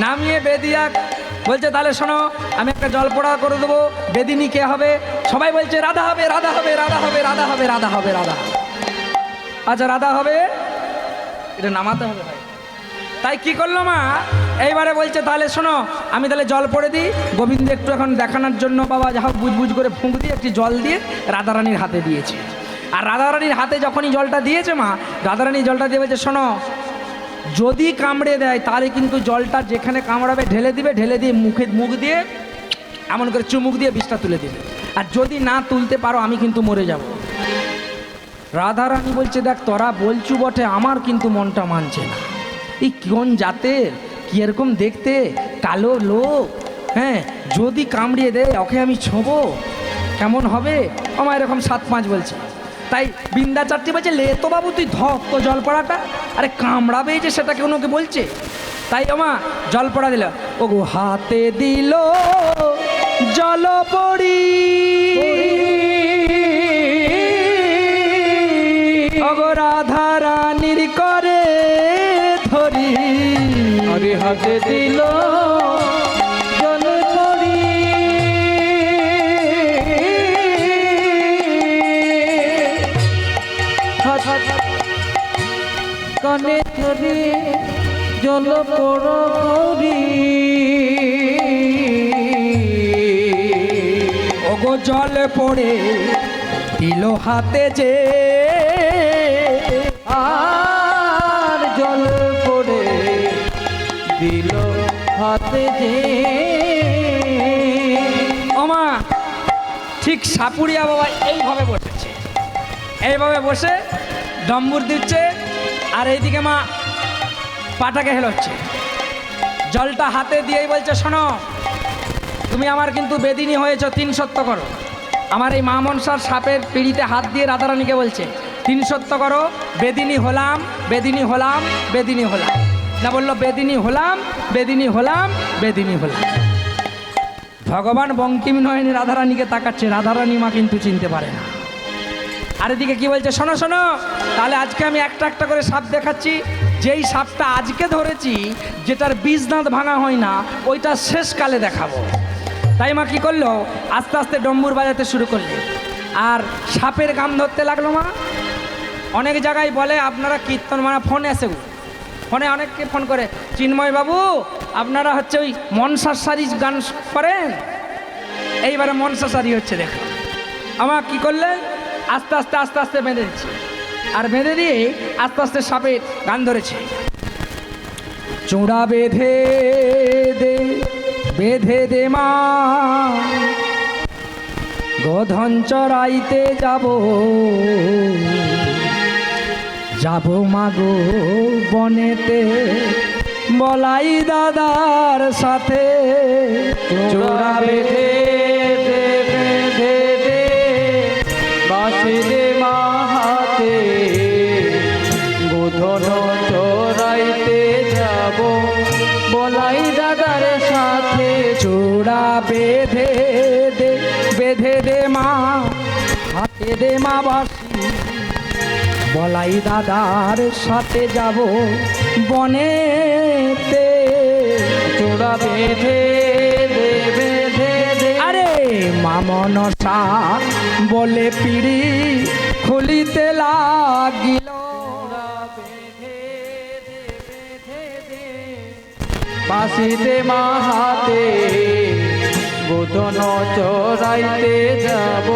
নামিয়ে বেদিয়া বলছে তাহলে শোনো, আমি একটা জল পোড়া করে দেবো, বেদিনী কে হবে? সবাই বলছে রাধা হবে রাধা হবে রাধা হবে রাধা হবে রাধা হবে রাধা। আচ্ছা রাধা হবে, এটা নামাতে হবে ভাই। তাই কি করলো মা? এইবারে বলছে তাহলে শোনো, আমি তাহলে জল পড়ে দিই। গোবিন্দ একটু এখন দেখানোর জন্য বাবা যা হোক বুঝ করে ফুঁক দিয়ে একটি জল দিয়ে রাধারানীর হাতে দিয়েছে। আর রাধারানীর হাতে যখনই জলটা দিয়েছে মা, রাধারানী জলটা দিয়ে বলছে শোনো, যদি কামড়ে দেয় তাহলে কিন্তু জলটা যেখানে কামড়াবে ঢেলে দিয়ে মুখ দিয়ে এমন করে চুমুক দিয়ে বিষটা তুলে দিবে। আর যদি না তুলতে পারো আমি কিন্তু মরে যাব। রাধারানী বলছে দেখ তোরা বলছু বটে, আমার কিন্তু মনটা মানছে না। এই কোন জাতের, কি এরকম দেখতে কালো লোক, হ্যাঁ যদি কামড়িয়ে দেয় ওকে আমি ছোঁবো, কেমন হবে? আমার এরকম 7-5 বলছে। তাই বিন্দাচারটি বলছে লে তো বাবু তুই ধর তো জল পড়াটা, আরে কামড়াবে যে সেটাকে ওনাকে বলছে। তাই আমা জল পড়া দিল, ওগো হাতে দিল জল পড়ি, ওগো রাধা রানীর করে ধরি, আরে হাতে দিল জল পড়ি, কানে ধরে জল পড়ি, ওগো জল পড়ে দিল হাতে যে, আর জল পড়ে দিল হাতে যে। ওমা ঠিক সাপুরিয়া বাবা এইভাবে বসেছে, এইভাবে বসে ডম্বুর দিচ্ছে আর এইদিকে মা পাটাকে হেলোচ্ছে, জলটা হাতে দিয়েই বলছে শোনো, তুমি আমার কিন্তু বেদিনী হয়েছ, 3 সত্য করো। আমার এই মা মনসার সাপের পিড়িতে হাত দিয়ে রাধারানীকে বলছে 3 সত্য করো, বেদিনী হলাম, বেদিনী হলাম, বেদিনী হলাম। না বললো বেদিনী হলাম, বেদিনী হলাম, বেদিনী হলাম। ভগবান বঙ্কিম নয়নে রাধারানীকে তাকাচ্ছে, রাধারানী মা কিন্তু চিনতে পারে না। আর এদিকে কি বলছে, শোনো শোনো, তাহলে আজকে আমি একটা একটা করে সাপ দেখাচ্ছি। যেই সাপটা আজকে ধরেছি, যেটার বীজ দাঁত ভাঙা হয় না, ওইটা শেষকালে দেখাবো। তাই মা কি করলো, আস্তে আস্তে ডম্বুর বাজাতে শুরু করলে, আর সাপের গাম ধরতে লাগলো। মা অনেক জায়গায় বলে আপনারা কীর্তন, মানে ফোনে আসে, ফোনে অনেককে ফোন করে, চিন্ময় বাবু আপনারা হচ্ছে ওই মনসার সারি গান করেন। এইবারে মনসা সারি হচ্ছে, দেখো আমার কি করলেন, আস্তে আস্তে আস্তে আস্তে বেঁধে দিচ্ছে, আর বেঁধে দিয়ে আস্তে আস্তে সাপের গান ধরেছে। চূড়া বেঁধে দে, বেঁধে দে মা, গোধন চড়াইতে যাব, যাব মাগো বনেতে, বলাই দাদার সাথে। চূড়া বেঁধে দে, বেঁধে দে, বাঁশি দে মা হাতে, গোধন চড়াইতে যাব, বলাই দাদার সাথে। চূড়া বেঁধে দে, বেঁধে দে মা, হাতে দে মা বাঁশি, বলাই দাদার সাথে যাব বনেতে। চূড়া বেঁধে দে, বেঁধে দে, আরে মা মনসা বলে পিড়ি খুলিতে লাগিল। বাঁশিতে মা হাতে, গোধন চড়াইতে যাব,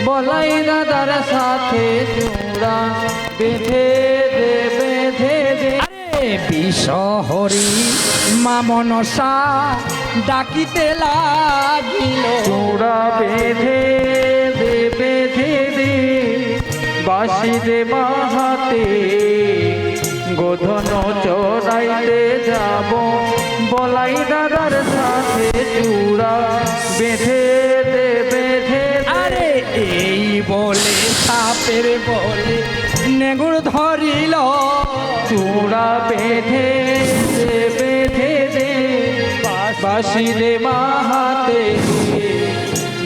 বলাই দাদার সাথে। চূড়া বেঁধে দে, বেঁধে দে, আরে বিষহরি মা মনসা ডাকিতে লাগিল। চূড়া বেঁধে দে, বেঁধে দে, বাঁশি দে মা হাতে, গোধন চড়াইতে যাব, বলাই দাদার সাথে। চূড়া বেঁধে দে, বেঁধে, আরে এই বলে সাপের বলে নেগুড় ধরিল। চূড়া বেঁধে দে, বেঁধে দে, বাঁশি দে মা হাতে,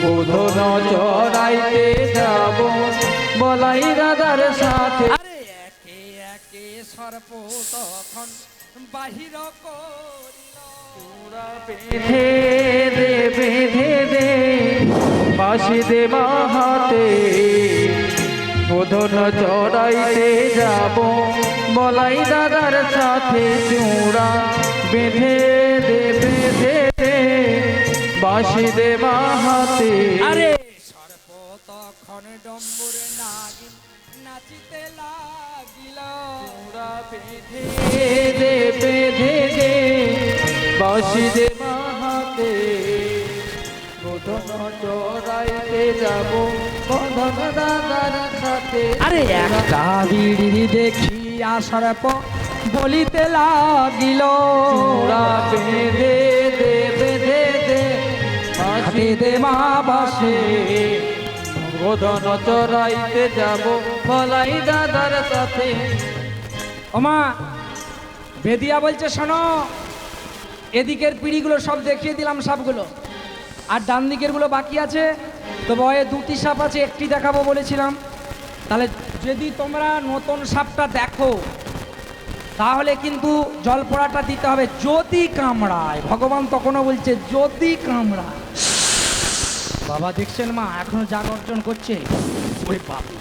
গোধন চড়াইতে যাব, বলাই দাদার সাথে। আরে একে একে সর্প তখন বাহির করিল। চূড়া বেঁধে দে, বেঁধে দে, বাঁশি দে মা হাতে, গোধন চড়াইতে যাব, বলাই দাদার সাথে। চূড়া বেঁধে দে, বেঁধে দে, বাঁশি দে মা হাতে। আরে সর্প তখন ডম্বুরে নাগিন নাচিতে লাগিল। চূড়া বেঁধে দে, বেঁধে দে, বাঁশি দে মা হাতে, গোধন চড়াইতে যাব, বন্ধন দাদার সাথে। আরে একটা বিড়ি দেখিয়া সর্প বলিতে লাগিল। চূড়া বেঁধে দে, বেঁধে দে, বাঁশি দে মা বাঁশি, গোধন চড়াইতে যাব, বলাই দাদার সাথে। ওমা বেদিয়া বলছে শোনো, এদিকের পিড়িগুলো সব দেখিয়ে দিলাম সাপগুলো, আর ডান দিকের গুলো বাকি আছে। তো বয়ে 2টি সাপ আছে, একটি দেখাবো বলেছিলাম। তাহলে যদি তোমরা নতুন সাপটা দেখো, তাহলে কিন্তু জল পড়াটা দিতে হবে, যদি কামড়ায়। ভগবান তখনও বলছে যদি কামড়ায়। বাবা দেখছেন মা এখনো যা গর্জন করছে। ওই বাবা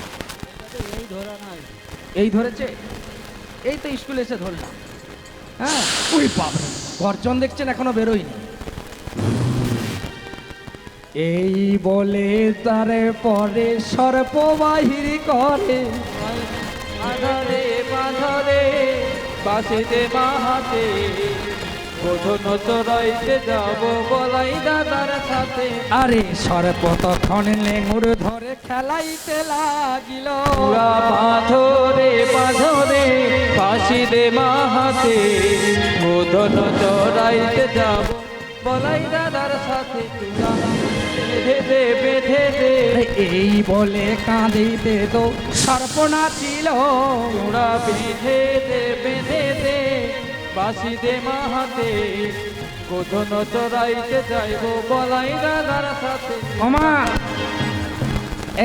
এই ধরা নাই, এই ধরেছে, এই তো স্কুলে এসে ধরলাম। হ্যাঁ ওই বাবা গর্জন দেখছেন এখনো বেরোয়নি। এই বলে তারে পরে সর্প বাহির করে, আধারে বাঁধরে, বাঁশিতে মা হাতে, গোধন চড়াইতে যাব বলাই দাদার সাথে। আরে সর্প তখন লেঙুর ধরে খেলাইতে লাগিল। পুরা পাথরে পাথরে ফাঁসি দে মা হাতে, গোধন চড়াইতে যাব বলাই দাদার সাথে। চূড়া বেঁধে দে বেঁধে দে, এই বলে কাঁদিতে তো সর্প নাচিল। চূড়া বেঁধে দে বেঁধে দে, বাঁশি দে মা হাতে, গোধন চড়াইতে যাইব বলাই দাদার সাথে। ওমা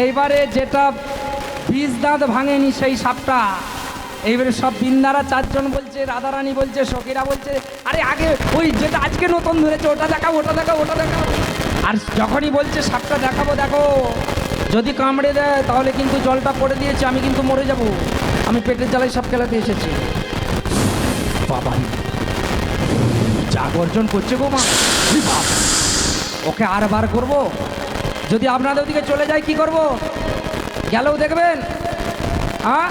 এইবারে যেটা বিষ দাঁত ভাঙেনি সেই সাপটা, এইবারে সব বিন্দারা চারজন বলছে, রাধারানী বলছে, সখীরা বলছে আরে আগে ওই যেটা আজকে নতুন ধরেছে ওটা দেখাও ওটা দেখাও ওটা দেখাও। আর যখনই বলছে সাপটা দেখাবো, দেখো যদি কামড়ে দেয় তাহলে কিন্তু জলটা পড়ে দিয়েছে, আমি কিন্তু মরে যাব, আমি পেটের জ্বালায় সাপ খেলাতে এসেছি। বাবা যা গর্জন করছে গো মা, ওকে আর বার করবো? যদি আপনাদের ওদিকে চলে যায় কি করব? গেলেও দেখবেন হ্যাঁ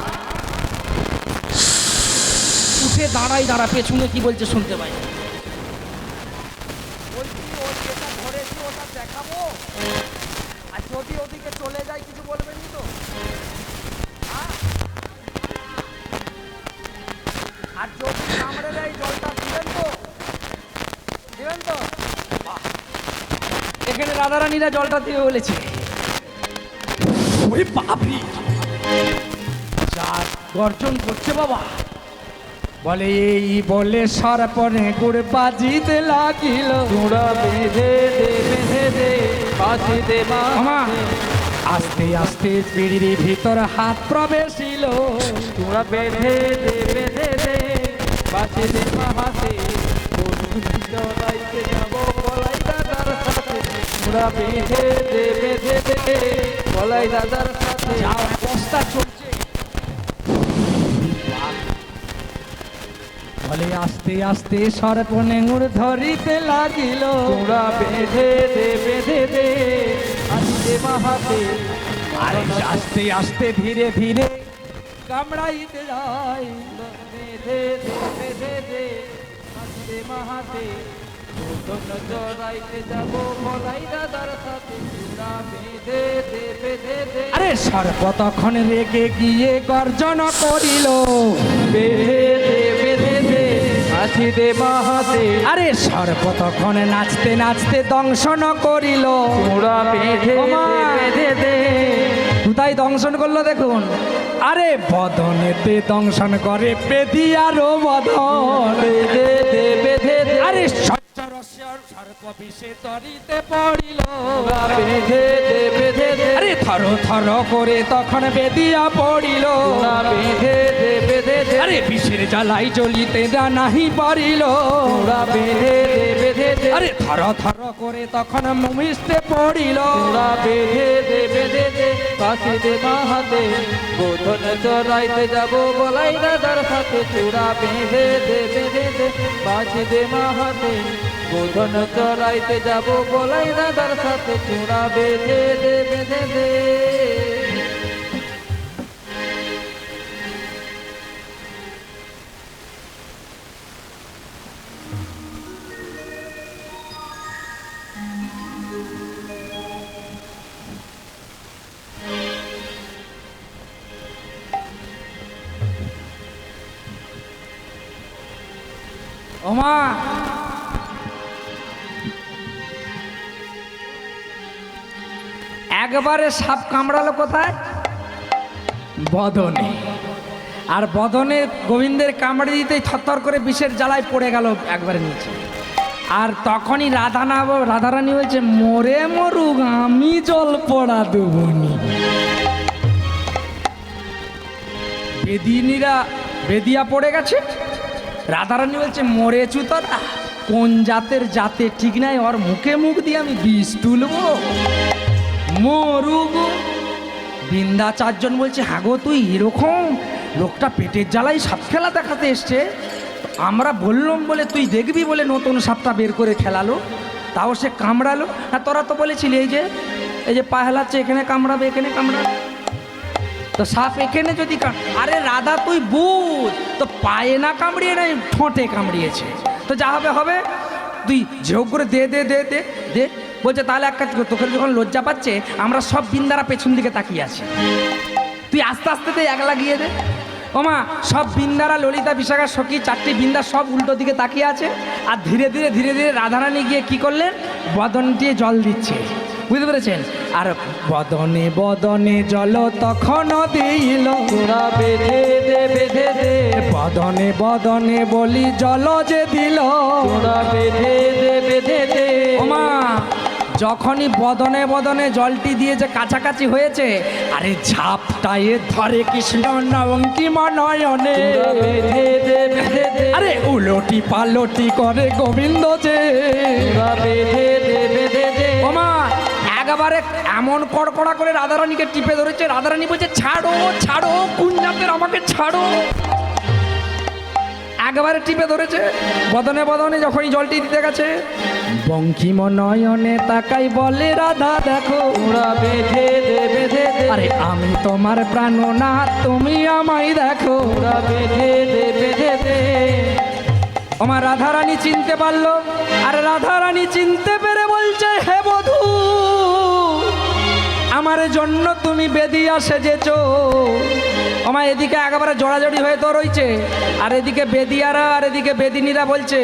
উঠে দাঁড়াই দাঁড়া, পেছনে কি বলছে শুনতে পাই। বলছি ওর যেটা ধরেছি ওটা দেখাবো, আর যদি ওদিকে চলে যায় কিছু বলবেন তো? হ্যাঁ? আর যদি কামড়ে দেয় জলটা দিবেন তো? দিবেন তো? বাহ, এখানে রাধারানীরা জলটা দিয়ে বলেছে। ওরে বাপরে, যা গর্জন করছে বাবা। বলে এই বলে সরপনে গুড় বাজিতে লাগিল। চূড়া বেঁধে দে বেঁধে দে, বাঁশি দে মা আমা হাতে, আস্তে আস্তে পিড়ির ভিতর হাত প্রবেশিল। চূড়া বেঁধে দে বেঁধে দে, বাঁশি দে মা হাতে, গোধন চড়াইতে যাব বলাই দাদার সাথে। চূড়া বেঁধে দে বেঁধে দে, বলাই দাদার সাথে। যা অবস্থা চলছে, বলে আস্তে আস্তে সরপনে গুড় ধরিতে লাগিল। চূড়া বেঁধে দে বেঁধে দে, বাঁশি দে মা হাতে, আরে আস্তে আস্তে ধীরে ধীরে কামড়াইতে যায়। বেঁধে দে বেঁধে দে, বাঁশি দে মা হাতে, গোধন চড়াইতে যাব বলাই দাদার সাথে। চূড়া বেঁধে দে বেঁধে দে, আরে সর্প তখন রেগে গিয়ে গর্জন করিল। বেঁধে দে বেঁধে দে, বাঁশি দে মা হাতে, আরে সর্প তখন নাচতে নাচতে দংশন করিল। চূড়া বেঁধে ওমা! দে বেঁধে দে, কোথায় দংশন করলো দেখুন। আরে বদনেতে দংশন করে বেদিয়ারও বদন। বেঁধে দে বেঁধে দে, আরে সচরাচর সর্প বিষে তরিতে পড়িল। চূড়া বেঁধে দে বেঁধে দে, আরে থর থর করে তখন বেদিয়া পড়িল। চূড়া বেঁধে দে বেঁধে দে, আরে বিষের জ্বালাই জ্বলিতে যা নাহি পারিল। চূড়া বেঁধে দে বেঁধে দে, আরে থর থর করে তখন মিশতে পড়িল। চূড়া বেঁধে দে বেঁধে দে, বাঁশি দে মা হাতে, গোধন চড়াইতে যাব বলাই দাদার সাথে। চূড়া বেঁধে দে বেঁধে দে, বাঁশি দে মা হাতে, গোধন চড়াইতে যাব বলাই দাদার সাথে। চূড়া বেঁধে দে বেঁধে দে। ওমা একবারে সাপ কামড়ালো কোথায়? বদনে। আর বদনে গোবিন্দের কামড়ে দিতেই থরথর করে বিষের জ্বালায় পড়ে গেল একবারে নিচে। আর তখনই রাধারানী বলছে মরে মরুক আমি জল পড়া দেবনি। বেদিনীরা বেদিয়া পড়ে গেছে। রাধারানী বলছে মরেছু তোরা, কোন জাতের জাতে ঠিক নাই, ওর মুখে মুখ দিয়ে আমি বিষ তুলবো, মরুগো। বৃন্দা চারজন বলছে হ্যাঁ গো তুই এরকম, লোকটা পেটের জ্বালায় সাপ খেলা দেখাতে এসছে, আমরা বললাম বলে তুই দেখবি বলে নতুন সাপটা বের করে খেলালো, তাও সে কামড়ালো। আর তোরা তো বলেছিলি এই যে পা হেলাচ্ছে এখানে কামড়াবে এখানে কামড়াবে, তো সাপ এখানে যদি আরে রাধা তুই বুঝ, তো পায়ে না কামড়িয়ে নাই ঠোঁটে কামড়িয়েছে, তো যা হবে হবে, তুই ঝেউ করে দে দে দে দে দে। বলছে তাহলে এক কাজ কর, তোকে যখন লজ্জা পাচ্ছে আমরা সব বিন্দারা পেছন দিকে তাকিয়ে আছি, তুই আস্তে আস্তে দে, এক লাগিয়ে দে। ওমা সব বিন্দারা, ললিতা, বিশাখা, সখী, 4টি বিন্দা সব উল্টো দিকে তাকিয়ে আছে। আর ধীরে ধীরে ধীরে ধীরে রাধারানী গিয়ে কি করলেন, বদনটি জল দিচ্ছে, বুঝতে পেরেছেন? আর বদনে বদনে জল তখন দিল, তোরা বেঁধে দে বেঁধে দে, বদনে বদনে বলি জল যে দিল। তোরা বেঁধে দে বেঁধে দে। ওমা যখনই বদনে বদনে জলটি দিয়ে যে কাছাকাছি হয়েছে, আরে ঝাপটায়ে ধরে কৃষ্ণ নবঙ্কিমা নয়নে, তোরা বেঁধে দে বেঁধে দে, আরে উলটি পালটি করে গোবিন্দ যে। তোরা বেঁধে দে বেঁধে দে। ওমা একবারে এমন কড়কড়া করে রাধারানীকে টিপে ধরেছে, রাধারানী বলছে ছাড়ো ছাড়ো, কোন জাতের, আমাকে ছাড়ো। একবারে টিপে ধরেছে, বদনে বদনে যখনই জলটি দিতে গেছে, বঙ্কিম নয়নে তাকাই বলে রাধা দেখো, তোরা বেঁধে দে বেঁধে দে, আরে আমি তোমার প্রাণনাথ তুমি আমায় দেখো। তোরা বেঁধে দে বেঁধে দে। আমার রাধারানী চিনতে পারলো, আর রাধারানী চিনতে পেরে বলছে হে বধূ, আমার জন্য তুমি বেদিয়া সেজেছো। আমার এদিকে একেবারে জড়াজড়ি হয়ে তো রয়েছে, আর এদিকে বেদিয়ারা আর এদিকে বেদিনীরা বলছে,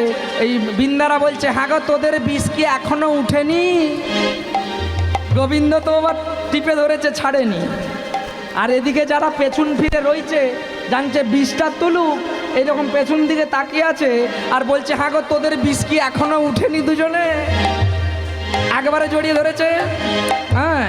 এই বিন্দারা বলছে হ্যাঁ গো তোদের বিষ কি এখনো উঠেনি? গোবিন্দ তো আবার টিপে ধরেছে, ছাড়েনি। আর এদিকে যারা পেছন ফিরে রয়েছে জানছে বিষটা তুলুক, এইরকম পেছন দিকে তাকিয়ে আছে আর বলছে হ্যাঁ গো তোদের বিষ কি এখনো উঠেনি? দুজনে একবারে জড়িয়ে ধরেছে। হ্যাঁ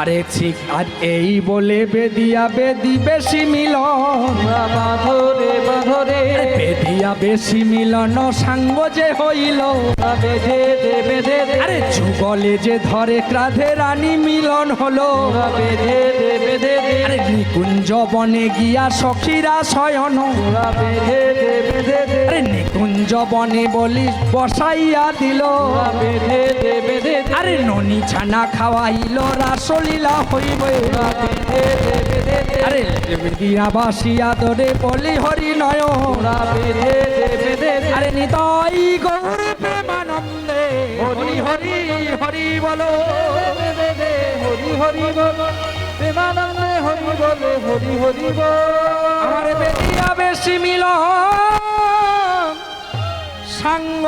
আরে ঠিক, আর এই বলে বেদিয়া বেদি বেশি মিলন, তোরা বাঁধো রে বাঁধো রে, বেদিয়া বেশি মিলন সাঙ্গ যে হইল, তোরা বেঁধে দে বেঁধে দে, আরে যুগলে যে ধরে রাধে রানী মিলন হলো। তোরা বেঁধে দে বেঁধে দে, আরে নিকুঞ্জ বনে গিয়া সখীরা শয়ন, তোরা বেঁধে দে বেঁধে দে, আরে নিকুঞ্জ বনে বলি বসাইয়া দিল, তোরা বেঁধে দে বেঁধে দে, আরে ননি ছানা খাওয়াইল রাসলীলা হইবে, তোরা বেঁধে দে বেঁধে দে, আরে দিয়া বাসিয়া তোরে বলি হরি নয়, তোরা বেঁধে দে বেঁধে দে, আরে নিতাই গৌর প্রেমানন্দে হরি হরি হরি বলো, বেঁধে দে, হরি হরি বল, প্রেমানন্দে হরি বলে হরি হরি বল। আমার বেদিয়া বেশি মিলন সাঙ্গ